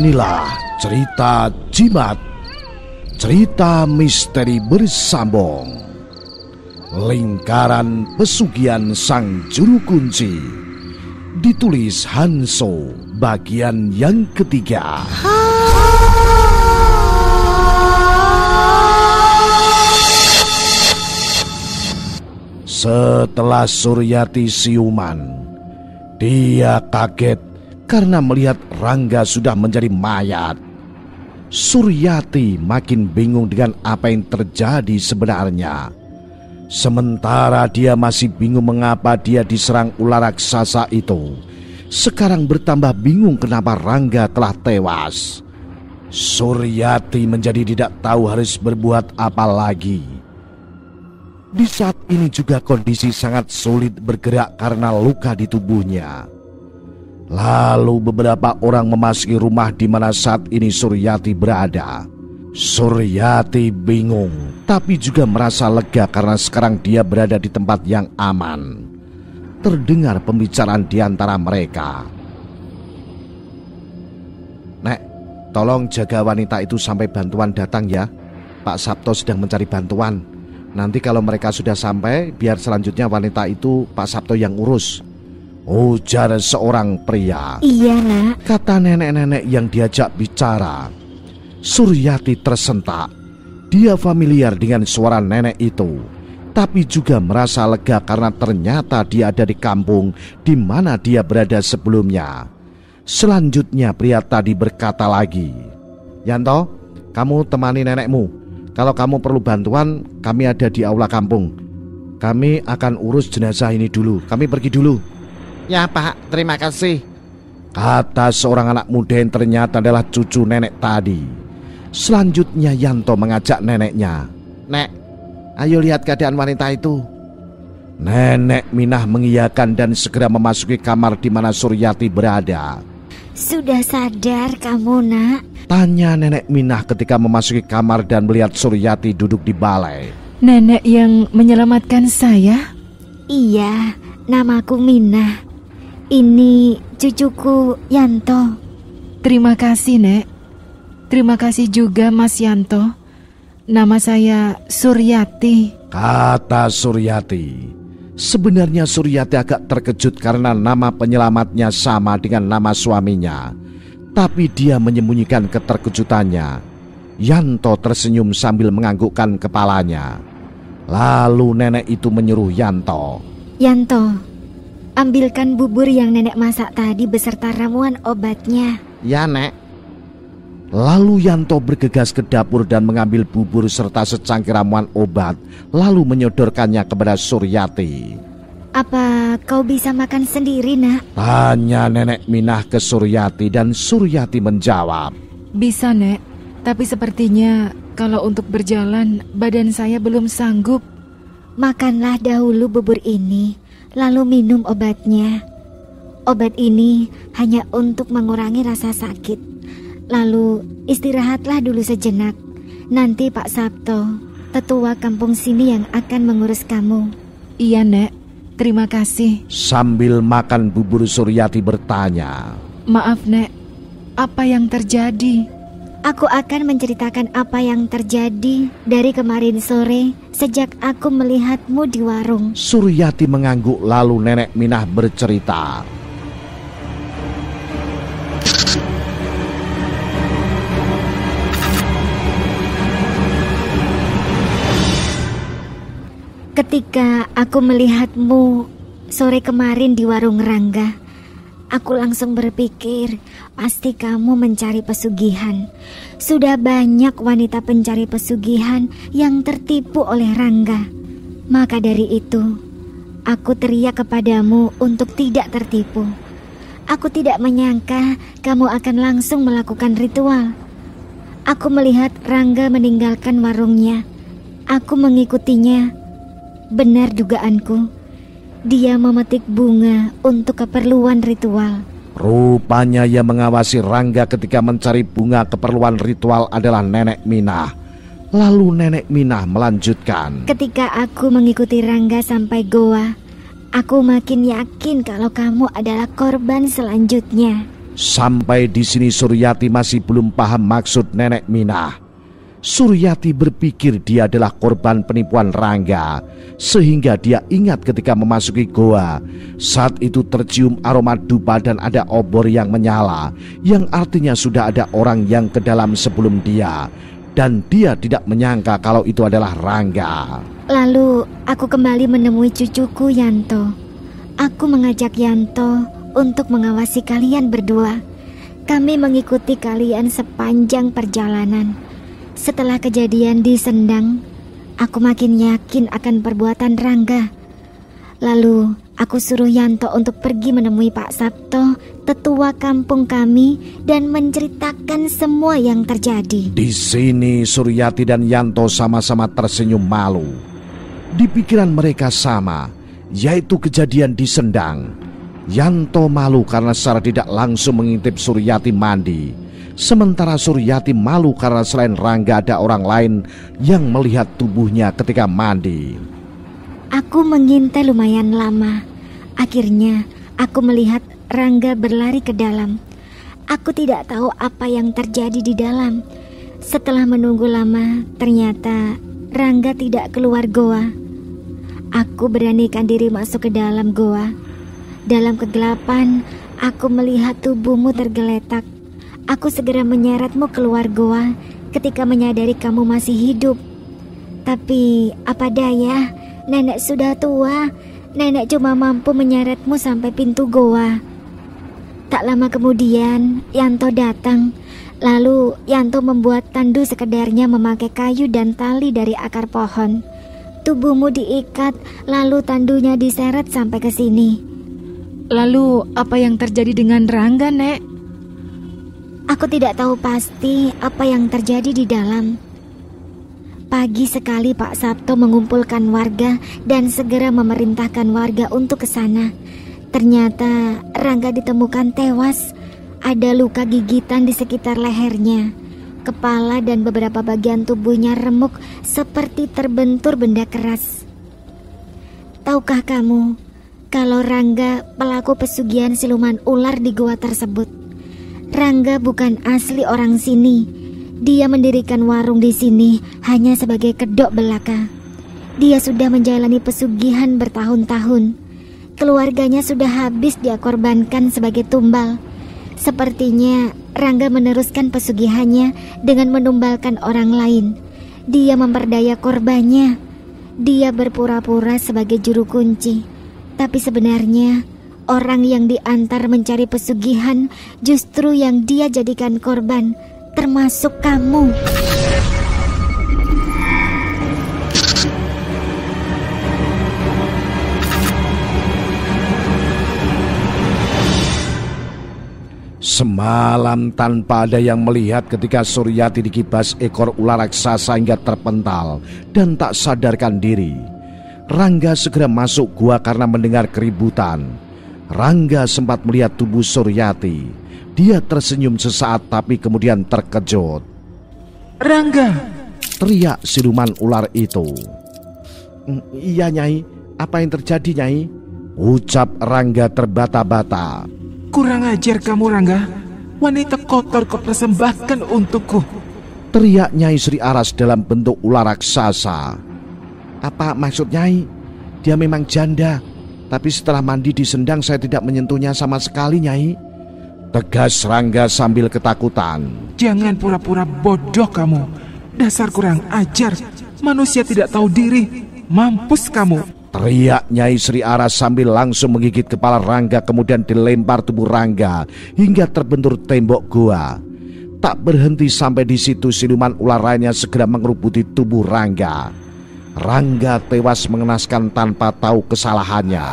Inilah cerita Jimat, cerita misteri bersambung. Lingkaran Pesugihan Sang Juru Kunci, ditulis Hanso, bagian yang ketiga. Setelah Suryati siuman, dia kaget karena melihat Rangga sudah menjadi mayat. Suryati makin bingung dengan apa yang terjadi sebenarnya. Sementara dia masih bingung mengapa dia diserang ular raksasa itu, sekarang bertambah bingung kenapa Rangga telah tewas. Suryati menjadi tidak tahu harus berbuat apa lagi. Di saat ini juga kondisi sangat sulit bergerak karena luka di tubuhnya. Lalu beberapa orang memasuki rumah di mana saat ini Suryati berada. Suryati bingung, tapi juga merasa lega karena sekarang dia berada di tempat yang aman. Terdengar pembicaraan di antara mereka. "Nek, tolong jaga wanita itu sampai bantuan datang ya. Pak Sabto sedang mencari bantuan. Nanti kalau mereka sudah sampai, biar selanjutnya wanita itu Pak Sabto yang urus," ujar seorang pria. "Iya, Nak," kata nenek-nenek yang diajak bicara. Suryati tersentak. Dia familiar dengan suara nenek itu, tapi juga merasa lega karena ternyata dia ada di kampung di mana dia berada sebelumnya. Selanjutnya pria tadi berkata lagi, "Yanto, kamu temani nenekmu. Kalau kamu perlu bantuan, kami ada di aula kampung. Kami akan urus jenazah ini dulu. Kami pergi dulu." "Ya Pak, terima kasih," kata seorang anak muda yang ternyata adalah cucu nenek tadi. Selanjutnya Yanto mengajak neneknya. "Nek, ayo lihat keadaan wanita itu." Nenek Minah mengiyakan dan segera memasuki kamar di mana Suryati berada. "Sudah sadar kamu, Nak?" tanya nenek Minah ketika memasuki kamar dan melihat Suryati duduk di balai. "Nenek yang menyelamatkan saya?" "Iya, namaku Minah. Ini cucuku Yanto." "Terima kasih, Nek. Terima kasih juga Mas Yanto. Nama saya Suryati," kata Suryati. Sebenarnya Suryati agak terkejut karena nama penyelamatnya sama dengan nama suaminya, tapi dia menyembunyikan keterkejutannya. Yanto tersenyum sambil menganggukkan kepalanya. Lalu nenek itu menyuruh Yanto, "Yanto, ambilkan bubur yang nenek masak tadi beserta ramuan obatnya." "Ya Nek." Lalu Yanto bergegas ke dapur dan mengambil bubur serta secangkir ramuan obat, lalu menyodorkannya kepada Suryati. "Apa kau bisa makan sendiri, Nak?" tanya nenek Minah ke Suryati, dan Suryati menjawab, "Bisa, Nek. Tapi sepertinya kalau untuk berjalan badan saya belum sanggup." "Makanlah dahulu bubur ini, lalu minum obatnya. Obat ini hanya untuk mengurangi rasa sakit. Lalu istirahatlah dulu sejenak. Nanti Pak Sabto, tetua kampung sini yang akan mengurus kamu." "Iya, Nek. Terima kasih." Sambil makan bubur Suryati bertanya, "Maaf, Nek. Apa yang terjadi?" "Aku akan menceritakan apa yang terjadi dari kemarin sore sejak aku melihatmu di warung." Suryati mengangguk lalu nenek Minah bercerita. "Ketika aku melihatmu sore kemarin di warung Rangga, aku langsung berpikir pasti kamu mencari pesugihan. Sudah banyak wanita pencari pesugihan yang tertipu oleh Rangga. Maka dari itu, aku teriak kepadamu untuk tidak tertipu. Aku tidak menyangka kamu akan langsung melakukan ritual. Aku melihat Rangga meninggalkan warungnya. Aku mengikutinya. Benar dugaanku, dia memetik bunga untuk keperluan ritual." Rupanya yang mengawasi Rangga ketika mencari bunga keperluan ritual adalah nenek Minah. Lalu nenek Minah melanjutkan, "Ketika aku mengikuti Rangga sampai goa, aku makin yakin kalau kamu adalah korban selanjutnya." Sampai di sini Suryati masih belum paham maksud Nenek Minah. Suryati berpikir dia adalah korban penipuan Rangga, sehingga dia ingat ketika memasuki goa. Saat itu tercium aroma dupa dan ada obor yang menyala, yang artinya sudah ada orang yang ke dalam sebelum dia, dan dia tidak menyangka kalau itu adalah Rangga. Lalu aku kembali menemui cucuku Yanto. Aku mengajak Yanto untuk mengawasi kalian berdua. Kami mengikuti kalian sepanjang perjalanan. Setelah kejadian di Sendang, aku makin yakin akan perbuatan Rangga. Lalu aku suruh Yanto untuk pergi menemui Pak Sabto, tetua kampung kami, dan menceritakan semua yang terjadi. Di sini Suryati dan Yanto sama-sama tersenyum malu. Di pikiran mereka sama, yaitu kejadian di Sendang. Yanto malu karena secara tidak langsung mengintip Suryati mandi. Sementara Suryati malu karena selain Rangga ada orang lain yang melihat tubuhnya ketika mandi. Aku mengintai lumayan lama. Akhirnya aku melihat Rangga berlari ke dalam. Aku tidak tahu apa yang terjadi di dalam. Setelah menunggu lama, ternyata Rangga tidak keluar goa. Aku beranikan diri masuk ke dalam goa. Dalam kegelapan, aku melihat tubuhmu tergeletak. Aku segera menyeretmu keluar goa ketika menyadari kamu masih hidup. Tapi apa daya, nenek sudah tua. Nenek cuma mampu menyeretmu sampai pintu goa. Tak lama kemudian, Yanto datang. Lalu Yanto membuat tandu sekedarnya memakai kayu dan tali dari akar pohon. Tubuhmu diikat, lalu tandunya diseret sampai ke sini. Lalu apa yang terjadi dengan Rangga, Nek? Aku tidak tahu pasti apa yang terjadi di dalam. Pagi sekali Pak Sabto mengumpulkan warga dan segera memerintahkan warga untuk ke sana. Ternyata Rangga ditemukan tewas. Ada luka gigitan di sekitar lehernya. Kepala dan beberapa bagian tubuhnya remuk seperti terbentur benda keras. Tahukah kamu kalau Rangga pelaku pesugihan siluman ular di goa tersebut? Rangga bukan asli orang sini. Dia mendirikan warung di sini hanya sebagai kedok belaka. Dia sudah menjalani pesugihan bertahun-tahun. Keluarganya sudah habis dia korbankan sebagai tumbal. Sepertinya Rangga meneruskan pesugihannya dengan menumbalkan orang lain. Dia memperdaya korbannya. Dia berpura-pura sebagai juru kunci. Tapi sebenarnya orang yang diantar mencari pesugihan justru yang dia jadikan korban, termasuk kamu. Semalam tanpa ada yang melihat ketika Suryati dikibas ekor ular raksasa hingga terpental dan tak sadarkan diri. Rangga segera masuk gua karena mendengar keributan. Rangga sempat melihat tubuh Suryati. Dia tersenyum sesaat tapi kemudian terkejut. Rangga! Teriak siluman ular itu. Iya Nyai, apa yang terjadi Nyai? Ucap Rangga terbata-bata. Kurang ajar kamu Rangga. Wanita kotor kau persembahkan untukku. Teriak Nyai Sri Aras dalam bentuk ular raksasa. Apa maksud Nyai? Dia memang janda, tapi setelah mandi di Sendang saya tidak menyentuhnya sama sekali Nyai. Tegas Rangga sambil ketakutan. Jangan pura-pura bodoh kamu. Dasar kurang ajar. Manusia tidak tahu diri. Mampus kamu. Teriak Nyai Sri Aras sambil langsung menggigit kepala Rangga, kemudian dilempar tubuh Rangga hingga terbentur tembok gua. Tak berhenti sampai di situ, siluman ular lainnya segera mengerubuti tubuh Rangga. Rangga tewas mengenaskan tanpa tahu kesalahannya.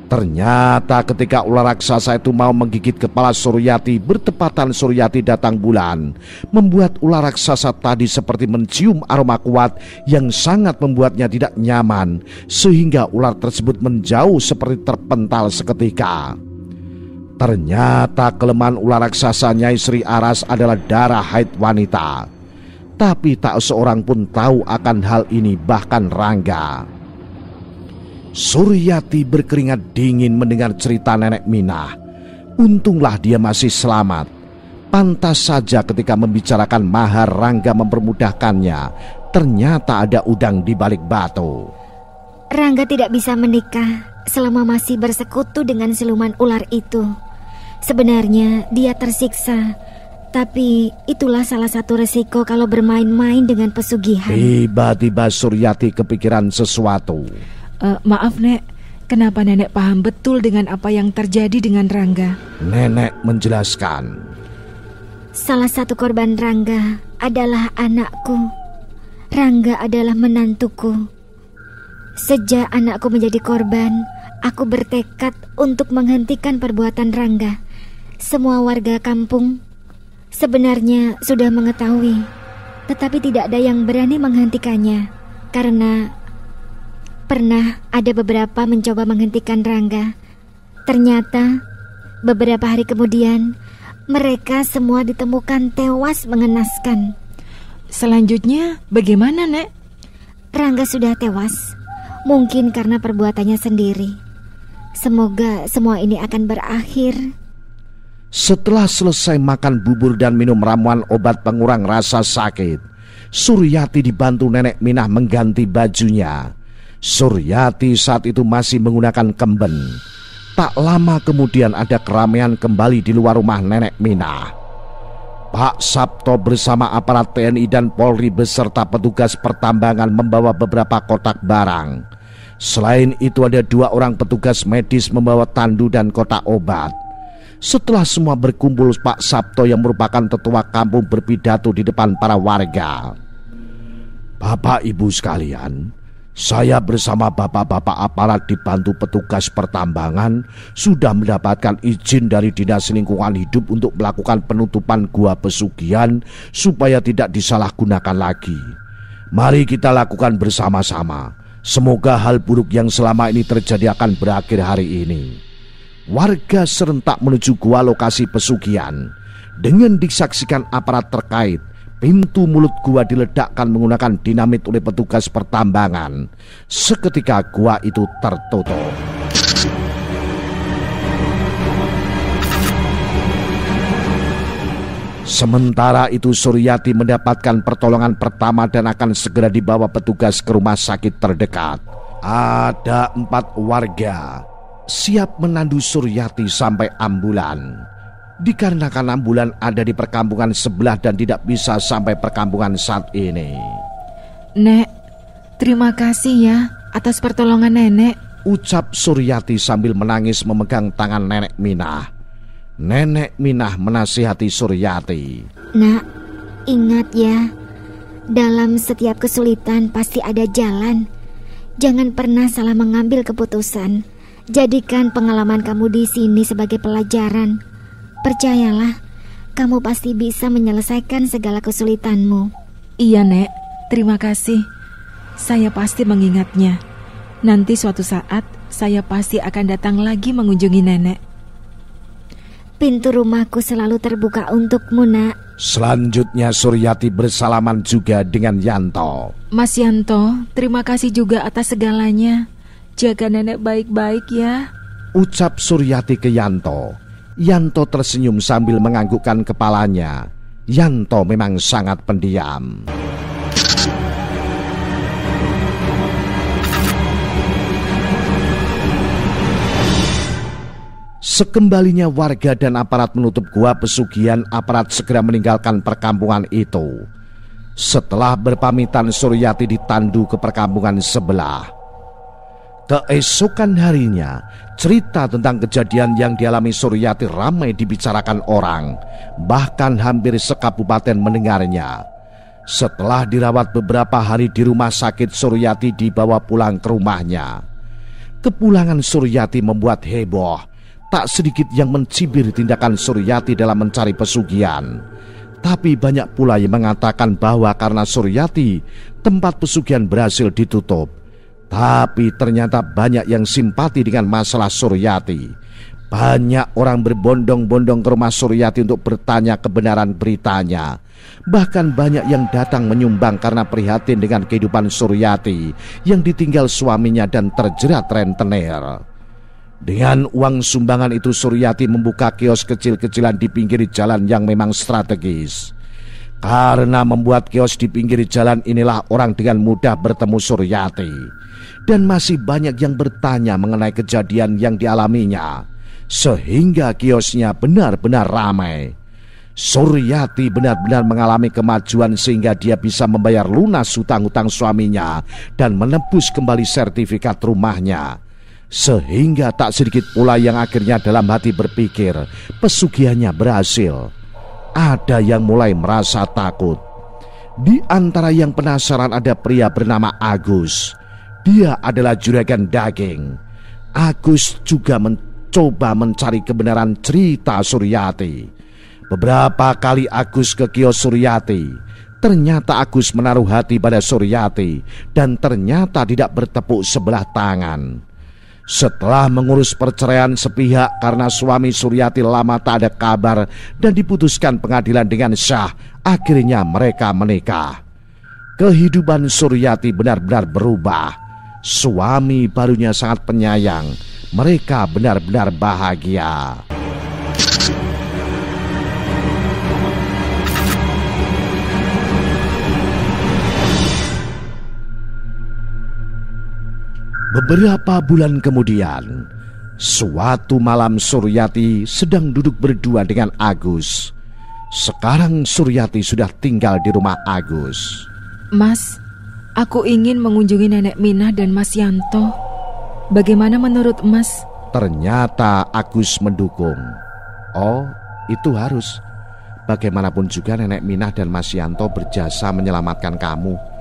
Ternyata ketika ular raksasa itu mau menggigit kepala Suryati, bertepatan Suryati datang bulan, membuat ular raksasa tadi seperti mencium aroma kuat yang sangat membuatnya tidak nyaman, sehingga ular tersebut menjauh seperti terpental seketika. Ternyata kelemahan ular raksasa Nyai Sri Aras adalah darah haid wanita. Tapi tak seorang pun tahu akan hal ini, bahkan Rangga. Suryati berkeringat dingin mendengar cerita Nenek Minah. Untunglah dia masih selamat. Pantas saja ketika membicarakan mahar Rangga mempermudahkannya. Ternyata ada udang di balik batu. Rangga tidak bisa menikah selama masih bersekutu dengan siluman ular itu. Sebenarnya dia tersiksa, tapi itulah salah satu resiko kalau bermain-main dengan pesugihan. Tiba-tiba Suryati kepikiran sesuatu. Maaf Nek, kenapa Nenek paham betul dengan apa yang terjadi dengan Rangga? Nenek menjelaskan. Salah satu korban Rangga adalah anakku. Rangga adalah menantuku. Sejak anakku menjadi korban, aku bertekad untuk menghentikan perbuatan Rangga. Semua warga kampung sebenarnya sudah mengetahui, tetapi tidak ada yang berani menghentikannya. Karena pernah ada beberapa mencoba menghentikan Rangga. Ternyata beberapa hari kemudian mereka semua ditemukan tewas mengenaskan. Selanjutnya bagaimana Nek? Rangga sudah tewas, mungkin karena perbuatannya sendiri. Semoga semua ini akan berakhir. Setelah selesai makan bubur dan minum ramuan obat pengurang rasa sakit, Suryati dibantu Nenek Minah mengganti bajunya. Suryati saat itu masih menggunakan kemben. Tak lama kemudian ada keramaian kembali di luar rumah Nenek Minah. Pak Sabto bersama aparat TNI dan Polri beserta petugas pertambangan membawa beberapa kotak barang. Selain itu ada 2 orang petugas medis membawa tandu dan kotak obat. Setelah semua berkumpul, Pak Sabto yang merupakan tetua kampung berpidato di depan para warga. Bapak Ibu sekalian, saya bersama bapak-bapak aparat dibantu petugas pertambangan sudah mendapatkan izin dari Dinas Lingkungan Hidup untuk melakukan penutupan gua pesugihan supaya tidak disalahgunakan lagi. Mari kita lakukan bersama-sama. Semoga hal buruk yang selama ini terjadi akan berakhir hari ini. Warga serentak menuju gua lokasi pesugihan. Dengan disaksikan aparat terkait, pintu mulut gua diledakkan menggunakan dinamit oleh petugas pertambangan. Seketika gua itu tertutup. Sementara itu Suryati mendapatkan pertolongan pertama dan akan segera dibawa petugas ke rumah sakit terdekat. Ada 4 warga siap menandu Suryati sampai ambulan. Dikarenakan ambulan ada di perkampungan sebelah dan tidak bisa sampai perkampungan saat ini. Nek, terima kasih ya atas pertolongan Nenek, ucap Suryati sambil menangis memegang tangan Nenek Minah. Nenek Minah menasihati Suryati. Nak, ingat ya, dalam setiap kesulitan pasti ada jalan. Jangan pernah salah mengambil keputusan. Jadikan pengalaman kamu di sini sebagai pelajaran. Percayalah, kamu pasti bisa menyelesaikan segala kesulitanmu. Iya Nek, terima kasih. Saya pasti mengingatnya. Nanti suatu saat saya pasti akan datang lagi mengunjungi Nenek. Pintu rumahku selalu terbuka untukmu, Nak. Selanjutnya Suryati bersalaman juga dengan Yanto. Mas Yanto, terima kasih juga atas segalanya. Jaga Nenek baik-baik ya, ucap Suryati ke Yanto. Yanto tersenyum sambil menganggukkan kepalanya. Yanto memang sangat pendiam. Sekembalinya warga dan aparat menutup gua pesugihan, aparat segera meninggalkan perkampungan itu. Setelah berpamitan, Suryati ditandu ke perkampungan sebelah. Keesokan harinya, cerita tentang kejadian yang dialami Suryati ramai dibicarakan orang. Bahkan hampir sekabupaten mendengarnya. Setelah dirawat beberapa hari di rumah sakit, Suryati dibawa pulang ke rumahnya. Kepulangan Suryati membuat heboh. Tak sedikit yang mencibir tindakan Suryati dalam mencari pesugihan. Tapi banyak pula yang mengatakan bahwa karena Suryati, tempat pesugihan berhasil ditutup. Tapi ternyata banyak yang simpati dengan masalah Suryati. Banyak orang berbondong-bondong ke rumah Suryati untuk bertanya kebenaran beritanya. Bahkan banyak yang datang menyumbang karena prihatin dengan kehidupan Suryati yang ditinggal suaminya dan terjerat rentenir. Dengan uang sumbangan itu Suryati membuka kios kecil-kecilan di pinggir jalan yang memang strategis. Karena membuat kios di pinggir jalan inilah orang dengan mudah bertemu Suryati. Dan masih banyak yang bertanya mengenai kejadian yang dialaminya, sehingga kiosnya benar-benar ramai. Suryati benar-benar mengalami kemajuan sehingga dia bisa membayar lunas hutang-hutang suaminya dan menebus kembali sertifikat rumahnya. Sehingga tak sedikit pula yang akhirnya dalam hati berpikir pesugihannya berhasil. Ada yang mulai merasa takut. Di antara yang penasaran ada pria bernama Agus. Dia adalah juragan daging. Agus juga coba mencari kebenaran cerita Suryati. Beberapa kali Agus ke kios Suryati. Ternyata Agus menaruh hati pada Suryati dan ternyata tidak bertepuk sebelah tangan. Setelah mengurus perceraian sepihak karena suami Suryati lama tak ada kabar dan diputuskan pengadilan dengan sah, akhirnya mereka menikah. Kehidupan Suryati benar-benar berubah. Suami barunya sangat penyayang. Mereka benar-benar bahagia. Beberapa bulan kemudian, suatu malam Suryati sedang duduk berdua dengan Agus. Sekarang Suryati sudah tinggal di rumah Agus. Mas, aku ingin mengunjungi Nenek Minah dan Mas Yanto. Bagaimana menurut Mas? Ternyata Agus mendukung. Oh, itu harus. Bagaimanapun juga Nenek Minah dan Mas Yanto berjasa menyelamatkan kamu.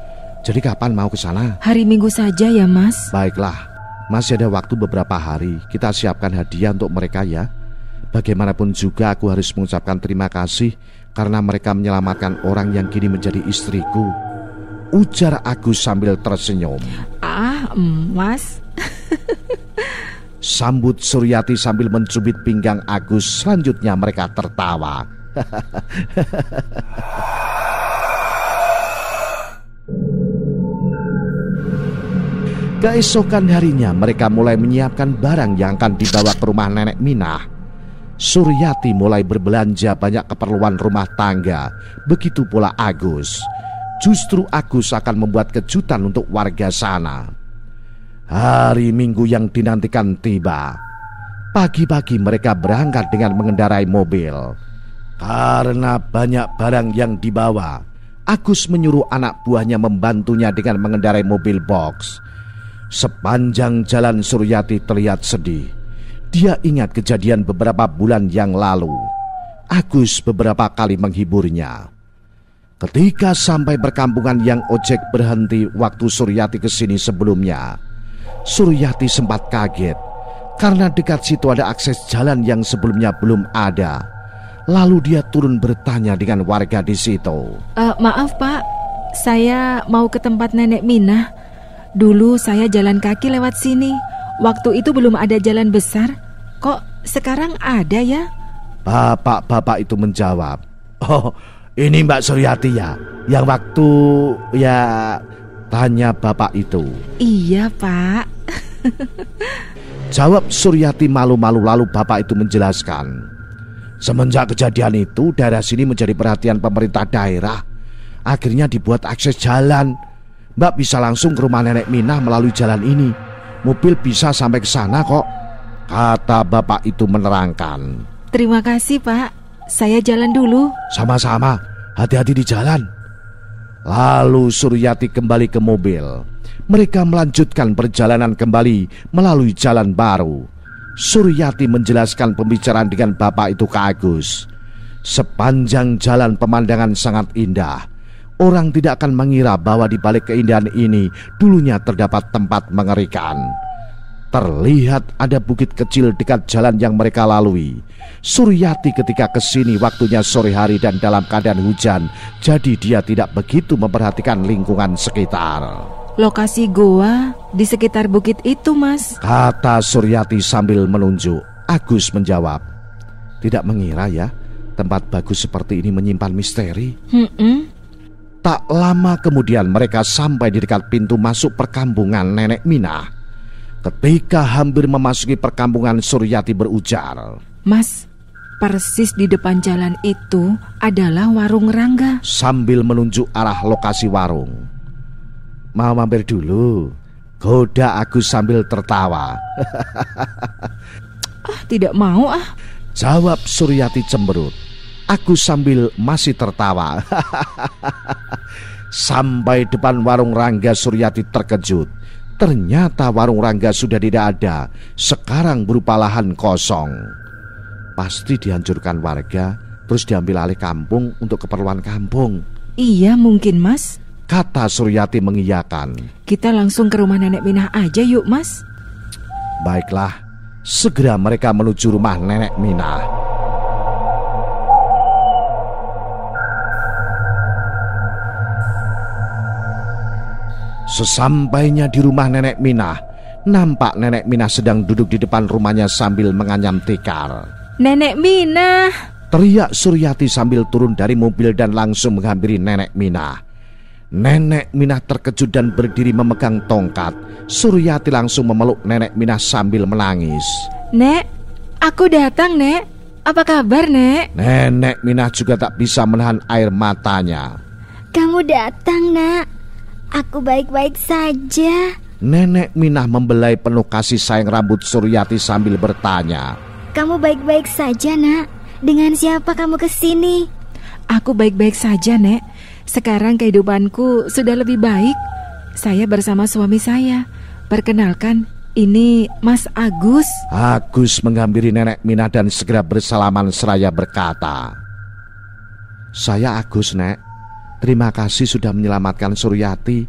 Jadi kapan mau ke sana? Hari Minggu saja ya, Mas. Baiklah, masih ada waktu beberapa hari. Kita siapkan hadiah untuk mereka ya. Bagaimanapun juga aku harus mengucapkan terima kasih karena mereka menyelamatkan orang yang kini menjadi istriku, ujar Agus sambil tersenyum. Mas. Sambut Suryati sambil mencubit pinggang Agus. Selanjutnya mereka tertawa. Keesokan harinya mereka mulai menyiapkan barang yang akan dibawa ke rumah Nenek Minah. Suryati mulai berbelanja banyak keperluan rumah tangga. Begitu pula Agus. Justru Agus akan membuat kejutan untuk warga sana. Hari Minggu yang dinantikan tiba. Pagi-pagi mereka berangkat dengan mengendarai mobil. Karena banyak barang yang dibawa, Agus menyuruh anak buahnya membantunya dengan mengendarai mobil box. Sepanjang jalan Suryati terlihat sedih. Dia ingat kejadian beberapa bulan yang lalu. Agus beberapa kali menghiburnya. Ketika sampai perkampungan yang ojek berhenti waktu Suryati kesini sebelumnya, Suryati sempat kaget karena dekat situ ada akses jalan yang sebelumnya belum ada. Lalu dia turun bertanya dengan warga di situ. Maaf Pak, saya mau ke tempat Nenek Minah. Dulu saya jalan kaki lewat sini. Waktu itu belum ada jalan besar. Kok sekarang ada ya? Bapak-bapak itu menjawab. Oh, ini Mbak Suryati ya, yang waktu tanya bapak itu. Iya Pak. Jawab Suryati malu-malu. Lalu bapak itu menjelaskan. Semenjak kejadian itu daerah sini menjadi perhatian pemerintah daerah. Akhirnya dibuat akses jalan. Mbak bisa langsung ke rumah Nenek Minah melalui jalan ini. Mobil bisa sampai ke sana kok, kata bapak itu menerangkan. Terima kasih Pak, saya jalan dulu. Sama-sama, hati-hati di jalan. Lalu Suryati kembali ke mobil. Mereka melanjutkan perjalanan kembali melalui jalan baru. Suryati menjelaskan pembicaraan dengan bapak itu ke Agus. Sepanjang jalan pemandangan sangat indah. Orang tidak akan mengira bahwa di balik keindahan ini dulunya terdapat tempat mengerikan. Terlihat ada bukit kecil dekat jalan yang mereka lalui. Suryati ketika kesini waktunya sore hari dan dalam keadaan hujan, jadi dia tidak begitu memperhatikan lingkungan sekitar. Lokasi goa di sekitar bukit itu Mas, kata Suryati sambil menunjuk. Agus menjawab, tidak mengira ya tempat bagus seperti ini menyimpan misteri. Tak lama kemudian mereka sampai di dekat pintu masuk perkampungan Nenek Minah. Ketika hampir memasuki perkampungan, Suryati berujar, Mas, persis di depan jalan itu adalah warung Rangga. Sambil menunjuk arah lokasi warung. Mau mampir dulu? Goda Agus sambil tertawa. Tidak mau Jawab Suryati cemberut. Agus sambil masih tertawa. Sampai depan warung Rangga, Suryati terkejut. Ternyata warung Rangga sudah tidak ada. Sekarang berupa lahan kosong. Pasti dihancurkan warga, terus diambil alih kampung untuk keperluan kampung. Iya mungkin Mas, kata Suryati mengiyakan. Kita langsung ke rumah Nenek Minah aja yuk Mas. Baiklah, segera mereka menuju rumah Nenek Minah. Sesampainya di rumah Nenek Minah, nampak Nenek Minah sedang duduk di depan rumahnya sambil menganyam tikar. Nenek Minah, teriak Suryati sambil turun dari mobil dan langsung menghampiri Nenek Minah. Nenek Minah terkejut dan berdiri memegang tongkat. Suryati langsung memeluk Nenek Minah sambil menangis. Nek, aku datang Nek. Apa kabar Nek? Nenek Minah juga tak bisa menahan air matanya. Kamu datang nak. Aku baik-baik saja. Nenek Minah membelai penuh kasih sayang rambut Suryati sambil bertanya. Kamu baik-baik saja nak. Dengan siapa kamu kesini? Aku baik-baik saja Nek. Sekarang kehidupanku sudah lebih baik. Saya bersama suami saya. Perkenalkan, ini Mas Agus. Agus menghampiri Nenek Minah dan segera bersalaman seraya berkata, saya Agus Nek. Terima kasih sudah menyelamatkan Suryati.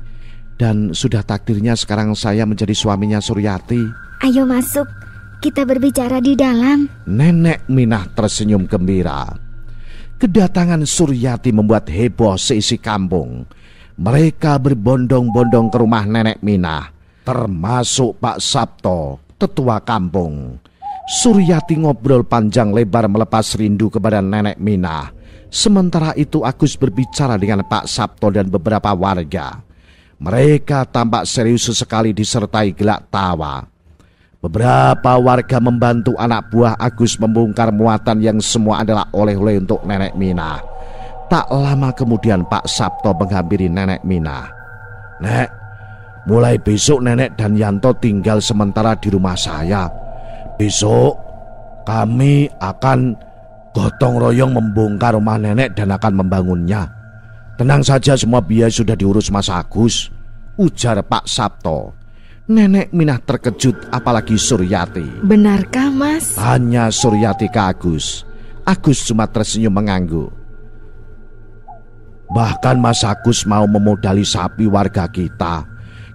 Dan sudah takdirnya sekarang saya menjadi suaminya Suryati. Ayo masuk, kita berbicara di dalam. Nenek Minah tersenyum gembira. Kedatangan Suryati membuat heboh seisi kampung. Mereka berbondong-bondong ke rumah Nenek Minah, termasuk Pak Sabto, tetua kampung. Suryati ngobrol panjang lebar melepas rindu kepada Nenek Minah. Sementara itu Agus berbicara dengan Pak Sabto dan beberapa warga. Mereka tampak serius sekali disertai gelak tawa. Beberapa warga membantu anak buah Agus membongkar muatan yang semua adalah oleh-oleh untuk Nenek Minah. Tak lama kemudian Pak Sabto menghampiri Nenek Minah. Nek, mulai besok Nenek dan Yanto tinggal sementara di rumah saya. Besok kami akan gotong royong membongkar rumah Nenek dan akan membangunnya. Tenang saja, semua biaya sudah diurus Mas Agus, ujar Pak Sabto. Nenek Minah terkejut, apalagi Suryati. Benarkah Mas? Tanya Suryati ke Agus. Agus cuma tersenyum mengangguk. Bahkan Mas Agus mau memodali sapi warga kita.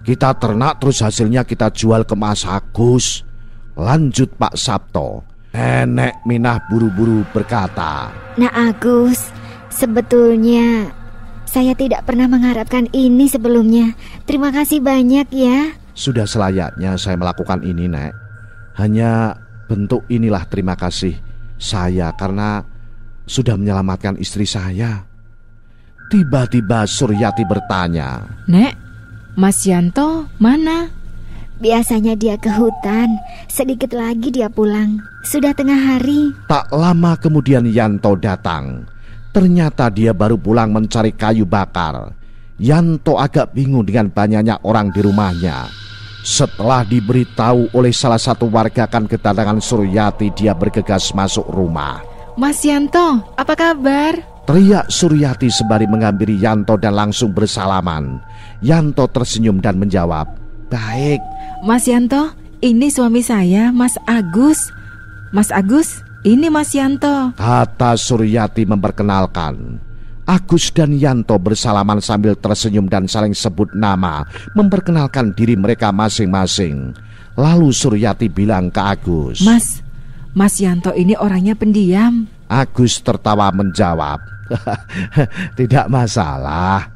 Kita ternak terus hasilnya kita jual ke Mas Agus, lanjut Pak Sabto. Nenek Minah buru-buru berkata, Nah Agus, sebetulnya saya tidak pernah mengharapkan ini sebelumnya. Terima kasih banyak ya. Sudah selayaknya saya melakukan ini Nek. Hanya bentuk inilah terima kasih saya karena sudah menyelamatkan istri saya. Tiba-tiba Suryati bertanya, Nek, Mas Yanto mana? Biasanya dia ke hutan. Sedikit lagi dia pulang. Sudah tengah hari. Tak lama kemudian Yanto datang. Ternyata dia baru pulang mencari kayu bakar. Yanto agak bingung dengan banyaknya orang di rumahnya. Setelah diberitahu oleh salah satu warga akan kedatangan Suryati, dia bergegas masuk rumah. Mas Yanto, apa kabar? Teriak Suryati sembari menghampiri Yanto dan langsung bersalaman. Yanto tersenyum dan menjawab, baik. Mas Yanto, ini suami saya, Mas Agus. Mas Agus, ini Mas Yanto, kata Suryati memperkenalkan. Agus dan Yanto bersalaman sambil tersenyum dan saling sebut nama, memperkenalkan diri mereka masing-masing. Lalu Suryati bilang ke Agus, Mas Yanto ini orangnya pendiam. Agus tertawa menjawab, tidak masalah.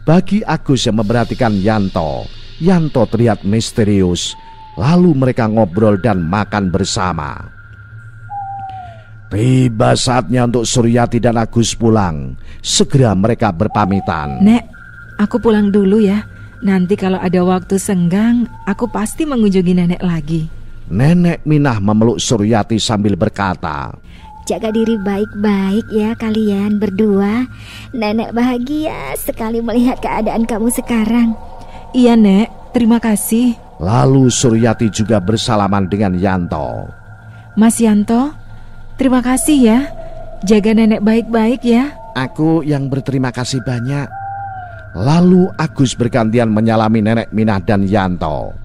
Bagi Agus yang memperhatikan Yanto, Yanto terlihat misterius. Lalu mereka ngobrol dan makan bersama. Tiba saatnya untuk Suryati dan Agus pulang. Segera mereka berpamitan. Nek, aku pulang dulu ya. Nanti kalau ada waktu senggang, aku pasti mengunjungi nenek lagi. Nenek Minah memeluk Suryati sambil berkata, Jaga diri baik-baik ya kalian berdua. Nenek bahagia sekali melihat keadaan kamu sekarang. Iya Nek, terima kasih. Lalu Suryati juga bersalaman dengan Yanto. Mas Yanto, terima kasih ya. Jaga nenek baik-baik ya. Aku yang berterima kasih banyak. Lalu Agus bergantian menyalami Nenek Minah dan Yanto.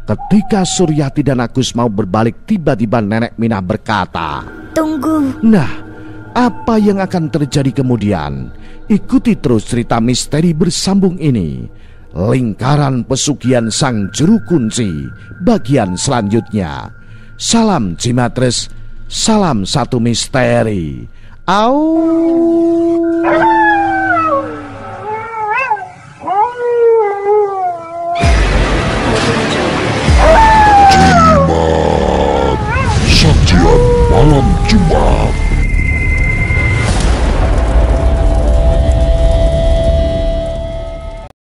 Ketika Suryati dan Agus mau berbalik, tiba-tiba Nenek Minah berkata, Tunggu. Nah, apa yang akan terjadi kemudian? Ikuti terus cerita misteri bersambung ini. Lingkaran Pesugihan Sang Juru Kunci, bagian selanjutnya. Salam Jimatres, salam satu misteri. Au.